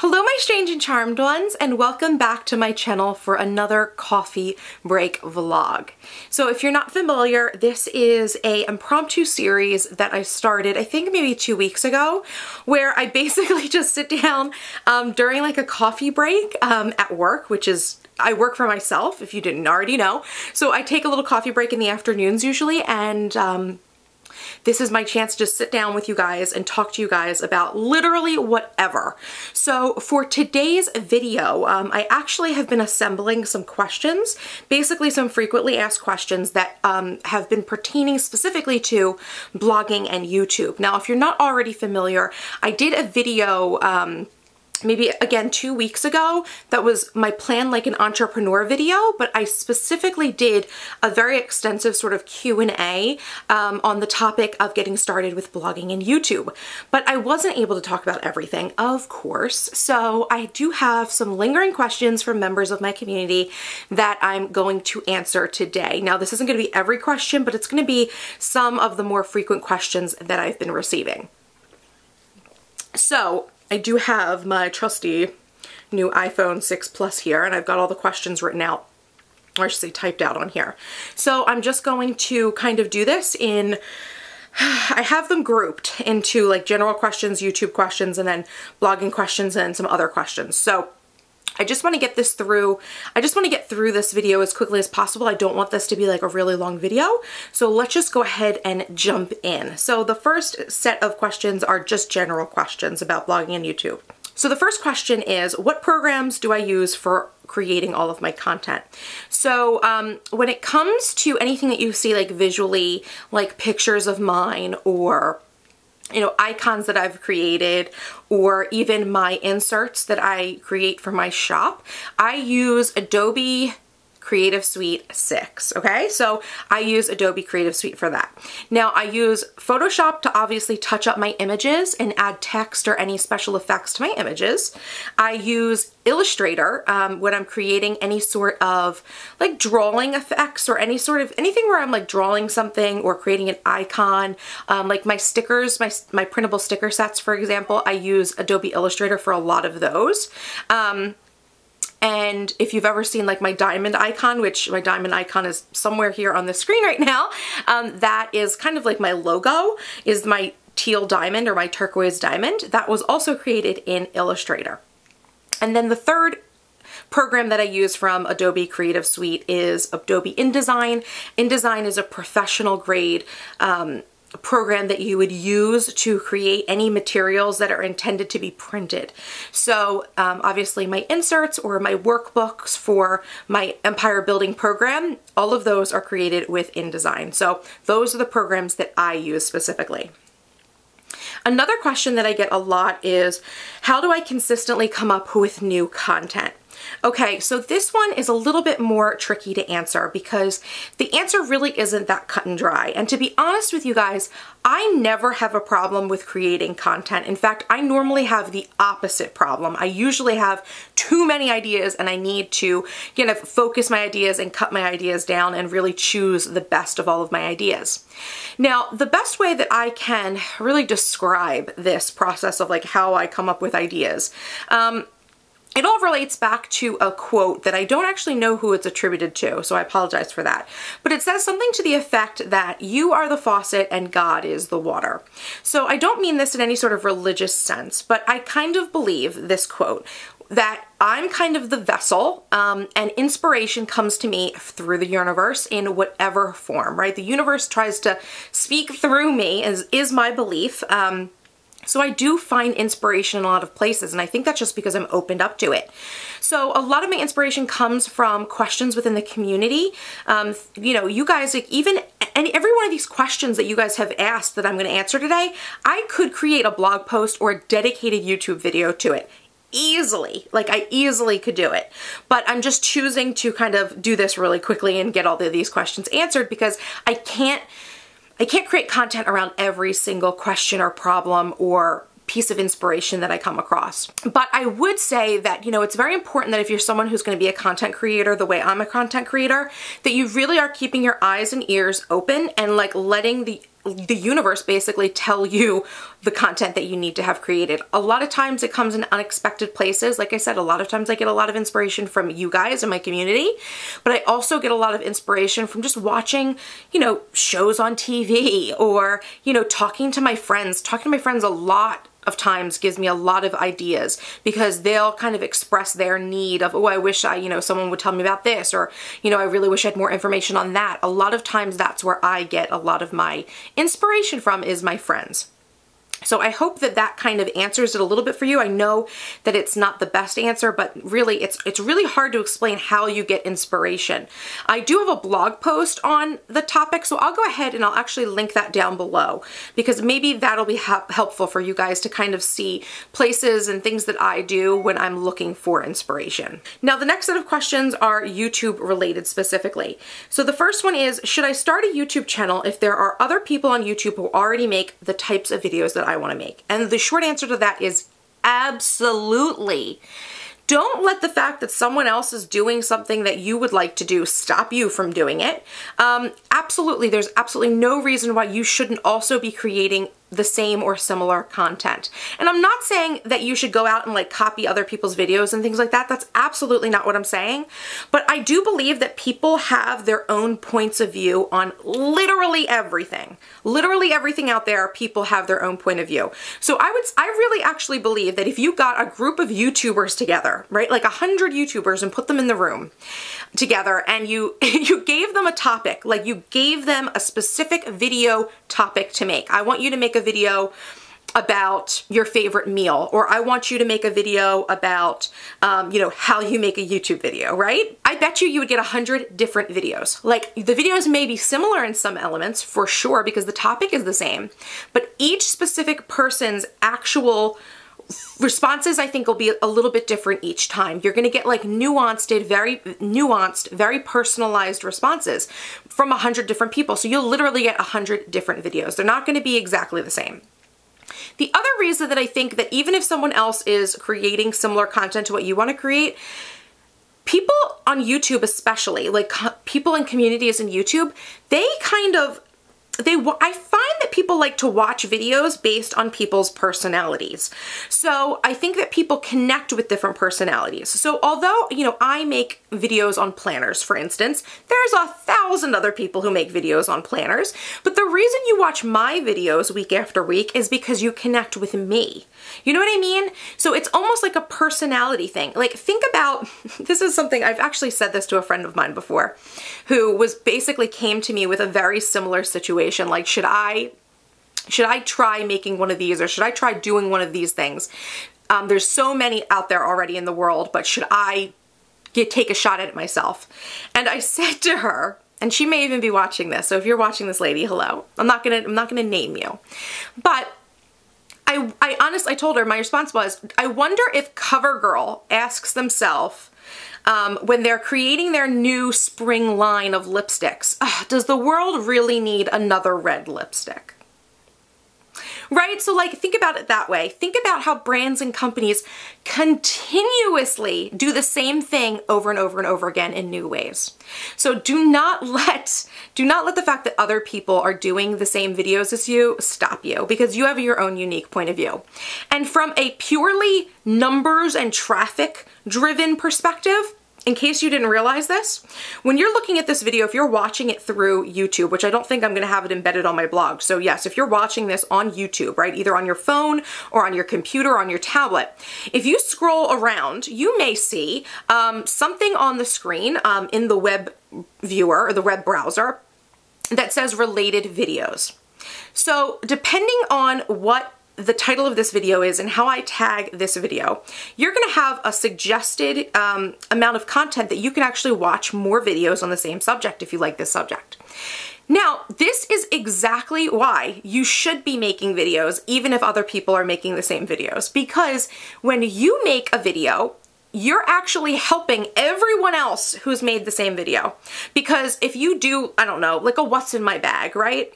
Hello my strange and charmed ones, and welcome back to my channel for another coffee break vlog. So if you're not familiar, this is a impromptu series that I started I think maybe 2 weeks ago, where I basically just sit down during like a coffee break at work, which is I work for myself, if you didn't already know. So I take a little coffee break in the afternoons usually, and this is my chance to just sit down with you guys and talk to you guys about literally whatever. So for today's video, I actually have been assembling some questions, basically some frequently asked questions that have been pertaining specifically to blogging and YouTube. Now, if you're not already familiar, I did a video maybe again 2 weeks ago that was my plan like an entrepreneur video, but I specifically did a very extensive sort of Q&A on the topic of getting started with blogging and YouTube. But I wasn't able to talk about everything, of course, so I do have some lingering questions from members of my community that I'm going to answer today. Now, this isn't going to be every question, but it's going to be some of the more frequent questions that I've been receiving. So I do have my trusty new iPhone 6 Plus here, and I've got all the questions written out, or I should say typed out on here. So I'm just going to kind of do this in, I have them grouped into like general questions, YouTube questions, and then blogging questions and some other questions. So I just want to get this through. I just want to get through this video as quickly as possible. I don't want this to be like a really long video. So let's just go ahead and jump in. So the first set of questions are just general questions about blogging and YouTube. So the first question is, what programs do I use for creating all of my content? So when it comes to anything that you see like visually, like pictures of mine, or icons that I've created, or even my inserts that I create for my shop, I use Adobe Creative Suite 6, okay? So I use Adobe Creative Suite for that. Now, I use Photoshop to obviously touch up my images and add text or any special effects to my images. I use Illustrator when I'm creating any sort of like drawing effects or anything where I'm like drawing something or creating an icon, like my stickers, my printable sticker sets, for example. I use Adobe Illustrator for a lot of those. And if you've ever seen like my diamond icon, which my diamond icon is somewhere here on the screen right now, that is kind of like my logo, is my teal diamond or my turquoise diamond. That was also created in Illustrator. And then the third program that I use from Adobe Creative Suite is Adobe InDesign. InDesign is a professional grade program that you would use to create any materials that are intended to be printed. So obviously my inserts or my workbooks for my empire building program, all of those are created with InDesign. So those are the programs that I use specifically. Another question that I get a lot is, how do I consistently come up with new content? Okay, so this one is a little bit more tricky to answer because the answer really isn't that cut and dry. And to be honest with you guys, I never have a problem with creating content. In fact, I normally have the opposite problem. I usually have too many ideas and I need to kind of focus my ideas and cut my ideas down and really choose the best of all of my ideas. Now, the best way that I can really describe this process of like how I come up with ideas, it all relates back to a quote that I don't actually know who it's attributed to, so I apologize for that. But it says something to the effect that you are the faucet and God is the water. So I don't mean this in any sort of religious sense, but I kind of believe this quote, that I'm kind of the vessel, and inspiration comes to me through the universe in whatever form, right? The universe tries to speak through me, is my belief. So I do find inspiration in a lot of places, and I think that's just because I'm opened up to it. So a lot of my inspiration comes from questions within the community. You guys, like every one of these questions that you guys have asked that I'm going to answer today, I could create a blog post or a dedicated YouTube video to it. Easily, like I easily could do it, but I'm just choosing to kind of do this really quickly and get all of these questions answered because I can't create content around every single question or problem or piece of inspiration that I come across. But I would say that, it's very important that if you're someone who's going to be a content creator the way I'm a content creator, that you really are keeping your eyes and ears open and like letting the universe basically tell you the content that you need to have created. A lot of times it comes in unexpected places. Like I said, a lot of times I get a lot of inspiration from you guys in my community, but I also get a lot of inspiration from just watching, you know, shows on TV or, you know, talking to my friends. Talking to my friends a lot of times gives me a lot of ideas because they'll kind of express their need of, oh, I wish someone would tell me about this, or, you know, I really wish I had more information on that. A lot of times that's where I get a lot of my inspiration from, is my friends. So I hope that that kind of answers it a little bit for you. I know that it's not the best answer, but really it's really hard to explain how you get inspiration. I do have a blog post on the topic, so I'll go ahead and I'll actually link that down below because maybe that'll be helpful for you guys to kind of see places and things that I do when I'm looking for inspiration. Now, the next set of questions are YouTube related specifically. So the first one is, should I start a YouTube channel if there are other people on YouTube who already make the types of videos that I want to make? And the short answer to that is absolutely. Don't let the fact that someone else is doing something that you would like to do stop you from doing it. Absolutely, there's absolutely no reason why you shouldn't also be creating the same or similar content. And I'm not saying that you should go out and like copy other people's videos and things like that. That's absolutely not what I'm saying. But I do believe that people have their own points of view on literally everything. Literally everything out there, people have their own point of view. So I really actually believe that if you got a group of YouTubers together, right, like 100 YouTubers, and put them in the room together, and you gave them a topic, like you gave them a specific video topic to make. I want you to make a video about your favorite meal, or I want you to make a video about, how you make a YouTube video, right? I bet you would get 100 different videos. Like, the videos may be similar in some elements for sure because the topic is the same, but each specific person's actual responses, I think, will be a little bit different each time. You're going to get like very nuanced, very personalized responses from 100 different people. So you'll literally get 100 different videos. They're not going to be exactly the same. The other reason that I think that even if someone else is creating similar content to what you want to create, people on YouTube especially, like people in communities in YouTube, I find that people like to watch videos based on people's personalities. So I think that people connect with different personalities. So although, I make videos on planners, for instance, there's 1,000 other people who make videos on planners. But the reason you watch my videos week after week is because you connect with me. You know what I mean? So it's almost like a personality thing. Like, think about, this is something, I've actually said this to a friend of mine before, who basically came to me with a very similar situation. Like, should I try making one of these, or should I try doing one of these things? There's so many out there already in the world, but should I take a shot at it myself? And I said to her, and she may even be watching this, so if you're watching this, lady, hello. I'm not gonna name you, but I told her, my response was, I wonder if CoverGirl asks themselves, when they're creating their new spring line of lipsticks, does the world really need another red lipstick? Right? So like, think about it that way. Think about how brands and companies continuously do the same thing over and over and over again in new ways. So do not let the fact that other people are doing the same videos as you stop you, because you have your own unique point of view. And from a purely numbers and traffic driven perspective, in case you didn't realize this, when you're looking at this video, if you're watching it through YouTube, which I don't think I'm going to have it embedded on my blog. So yes, if you're watching this on YouTube, right, either on your phone or on your computer or on your tablet, if you scroll around, you may see something on the screen in the web viewer or the web browser that says related videos. So depending on what the title of this video is and how I tag this video, you're going to have a suggested amount of content that you can actually watch more videos on the same subject if you like this subject. Now, this is exactly why you should be making videos even if other people are making the same videos, because when you make a video, you're actually helping everyone else who's made the same video. Because if you do, I don't know, like a what's in my bag, right?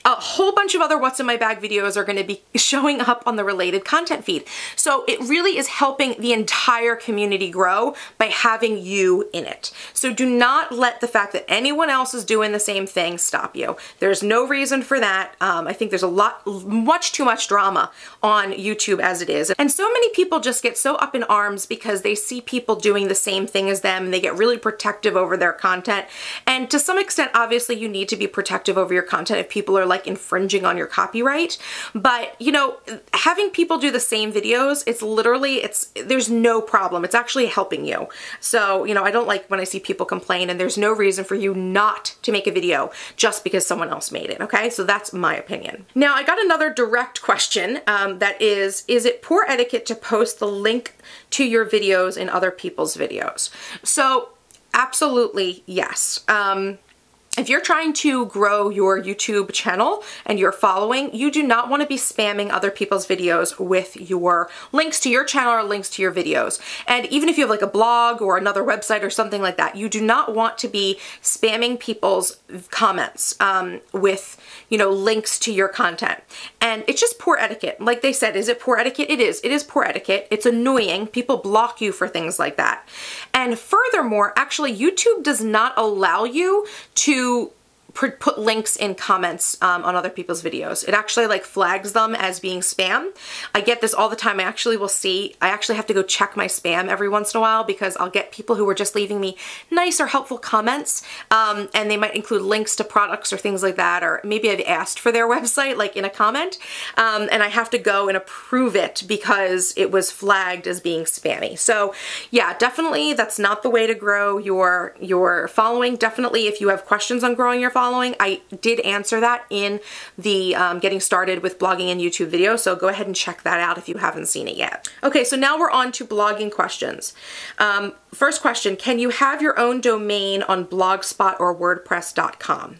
A whole bunch of other what's in my bag videos are going to be showing up on the related content feed. So it really is helping the entire community grow by having you in it. So do not let the fact that anyone else is doing the same thing stop you. There's no reason for that. I think there's much too much drama on YouTube as it is. And so many people just get so up in arms because they see people doing the same thing as them and they get really protective over their content. And to some extent, obviously, you need to be protective over your content if people are like infringing on your copyright. But you know, having people do the same videos, there's no problem. It's actually helping you. So, you know, I don't like when I see people complain, and there's no reason for you not to make a video just because someone else made it, okay? So that's my opinion. Now, I got another direct question that is it poor etiquette to post the link to your videos in other people's videos? So absolutely yes. If you're trying to grow your YouTube channel and your following, you do not want to be spamming other people's videos with your links to your channel or links to your videos. And even if you have like a blog or another website or something like that, you do not want to be spamming people's comments with, you know, links to your content. And it's just poor etiquette. Like they said, is it poor etiquette? It is. It is poor etiquette. It's annoying. People block you for things like that. And furthermore, actually, YouTube does not allow you to put links in comments on other people's videos. It actually like flags them as being spam. I get this all the time. I actually have to go check my spam every once in a while because I'll get people who are just leaving me nice or helpful comments, and they might include links to products or things like that, or maybe I've asked for their website like in a comment, and I have to go and approve it because it was flagged as being spammy. So yeah, definitely that's not the way to grow your following. Definitely if you have questions on growing your following, I did answer that in the getting started with blogging and YouTube video, so go ahead and check that out if you haven't seen it yet. Okay, so now we're on to blogging questions. First question, can you have your own domain on Blogspot or WordPress.com?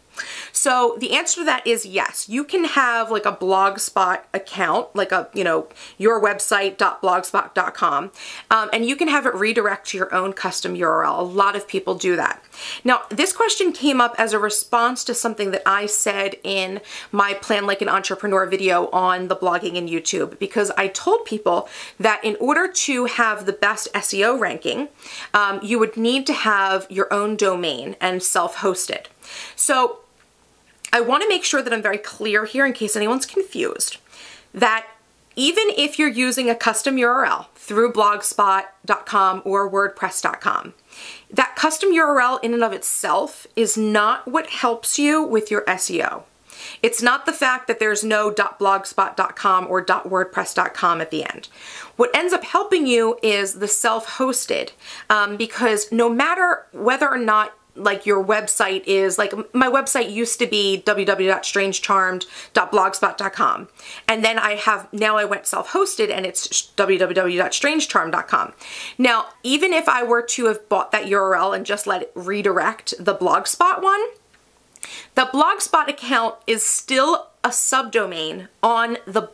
So the answer to that is yes. You can have like a Blogspot account, like a, you know, your website.blogspot.com, and you can have it redirect to your own custom URL. A lot of people do that. Now, this question came up as a response to something that I said in my Plan Like an Entrepreneur video on the blogging and YouTube, because I told people that in order to have the best SEO ranking, you would need to have your own domain and self-hosted. So I want to make sure that I'm very clear here in case anyone's confused, that even if you're using a custom URL through blogspot.com or wordpress.com, that custom URL in and of itself is not what helps you with your SEO. It's not the fact that there's no .blogspot.com or .wordpress.com at the end. What ends up helping you is the self-hosted, because no matter whether or not like your website is, like my website used to be www.strangecharmed.blogspot.com, and then now I went self-hosted and it's www.strangecharmed.com. Now, even if I were to have bought that URL and just let it redirect the Blogspot one, the Blogspot account is still a subdomain on the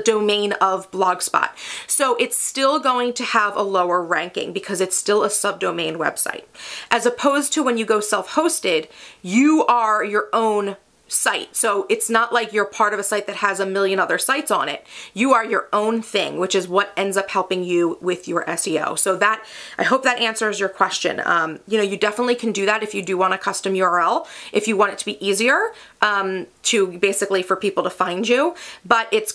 domain of Blogspot. So it's still going to have a lower ranking because it's still a subdomain website. As opposed to when you go self-hosted, you are your own site. So it's not like you're part of a site that has a million other sites on it. You are your own thing, which is what ends up helping you with your SEO. So that, I hope that answers your question. You know, you definitely can do that if you do want a custom URL, if you want it to be easier to basically for people to find you, but it's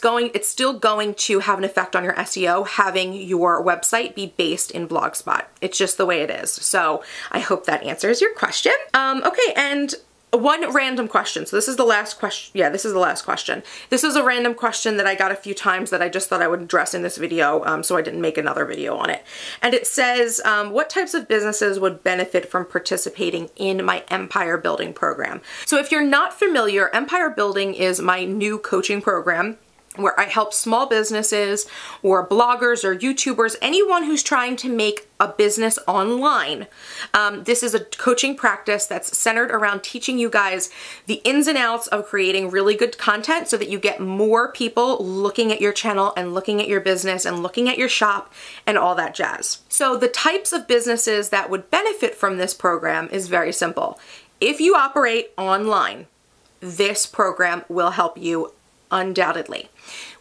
still going to have an effect on your SEO having your website be based in Blogspot. It's just the way it is. So I hope that answers your question. Okay, and one random question. So this is the last question. Yeah, this is the last question. This is a random question that I got a few times that I just thought I would address in this video, so I didn't make another video on it. And it says, what types of businesses would benefit from participating in my empire building program? So if you're not familiar, empire building is my new coaching program where I help small businesses or bloggers or YouTubers, anyone who's trying to make a business online. This is a coaching practice that's centered around teaching you guys the ins and outs of creating really good content so that you get more people looking at your channel and looking at your business and looking at your shop and all that jazz. So the types of businesses that would benefit from this program is very simple. If you operate online, this program will help you undoubtedly.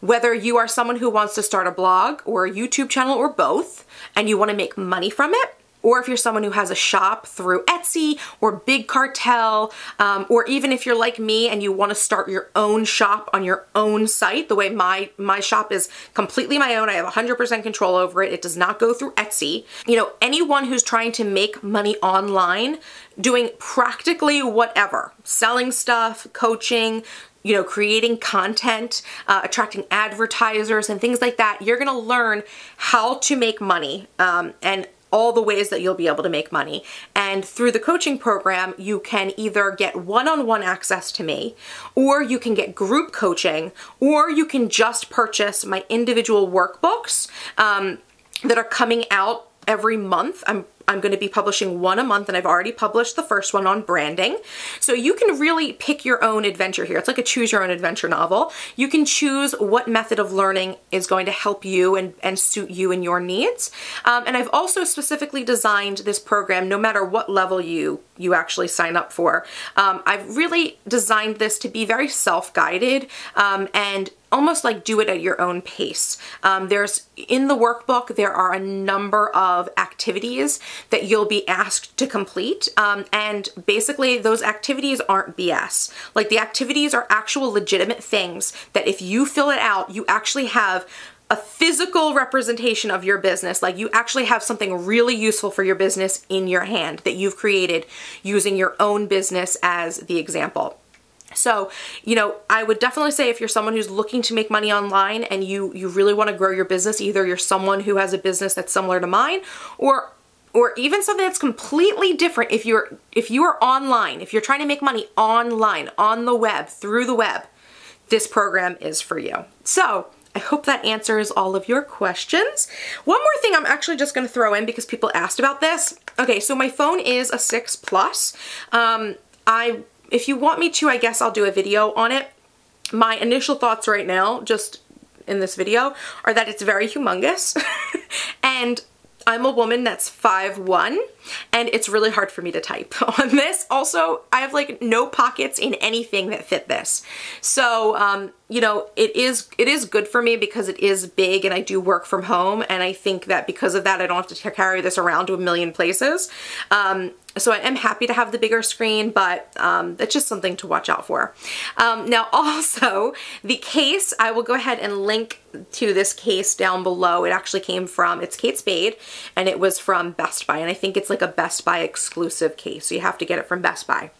Whether you are someone who wants to start a blog or a YouTube channel or both, and you want to make money from it, or if you're someone who has a shop through Etsy or Big Cartel, or even if you're like me and you want to start your own shop on your own site, the way my shop is completely my own, I have 100% control over it, it does not go through Etsy. You know, anyone who's trying to make money online, doing practically whatever, selling stuff, coaching, you know, creating content, attracting advertisers and things like that, you're gonna learn how to make money and all the ways that you'll be able to make money. And through the coaching program, you can either get one-on-one access to me, or you can get group coaching, or you can just purchase my individual workbooks that are coming out every month. I'm going to be publishing one a month, and I've already published the first one on branding. So you can really pick your own adventure here. It's like a choose your own adventure novel. You can choose what method of learning is going to help you and suit you and your needs. And I've also specifically designed this program no matter what level you actually sign up for. I've really designed this to be very self-guided and almost like do it at your own pace. In the workbook, there are a number of activities that you'll be asked to complete. And basically those activities aren't BS. Like, the activities are actual legitimate things that if you fill it out, you actually have a physical representation of your business. Like, you actually have something really useful for your business in your hand that you've created using your own business as the example. So, you know, I would definitely say if you're someone who's looking to make money online and you really want to grow your business, either you're someone who has a business that's similar to mine, or even something that's completely different. If you are online, if you're trying to make money online, on the web, through the web, this program is for you. So I hope that answers all of your questions. One more thing I'm actually just going to throw in because people asked about this. Okay, so my phone is a 6 Plus. If you want me to, I guess I'll do a video on it. My initial thoughts right now, just in this video, are that it's very humongous. And I'm a woman that's 5'1", and it's really hard for me to type on this. Also, I have like no pockets in anything that fit this. So, you know, it is good for me because it is big and I do work from home, and I think that because of that, I don't have to carry this around to a million places. So I am happy to have the bigger screen, but that's just something to watch out for. Now also, the case, I will go ahead and link to this case down below. It actually came from, it's Kate Spade, and it was from Best Buy, and I think it's like a Best Buy exclusive case, so you have to get it from Best Buy.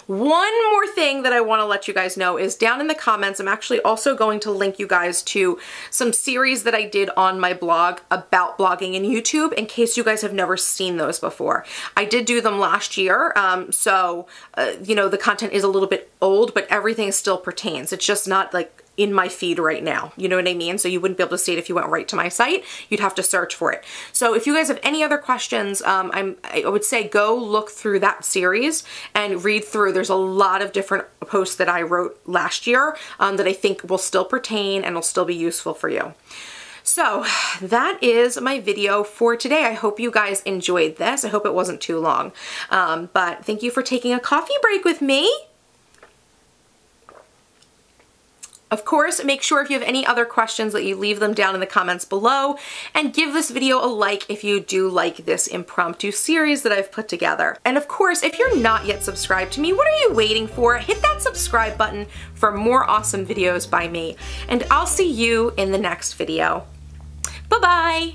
One more thing that I want to let you guys know is down in the comments, I'm actually also going to link you guys to some series that I did on my blog about blogging and YouTube in case you guys have never seen those before. I did do them last year, so you know, the content is a little bit old, but everything still pertains. It's just not like in my feed right now, you know what I mean? So you wouldn't be able to see it if you went right to my site. You'd have to search for it. So if you guys have any other questions, I would say go look through that series and read through. There's a lot of different posts that I wrote last year that I think will still pertain and will still be useful for you. So that is my video for today. I hope you guys enjoyed this. I hope it wasn't too long, but thank you for taking a coffee break with me. Of course, make sure if you have any other questions that you leave them down in the comments below, and give this video a like if you do like this impromptu series that I've put together. And of course, if you're not yet subscribed to me, what are you waiting for? Hit that subscribe button for more awesome videos by me, and I'll see you in the next video. Bye-bye!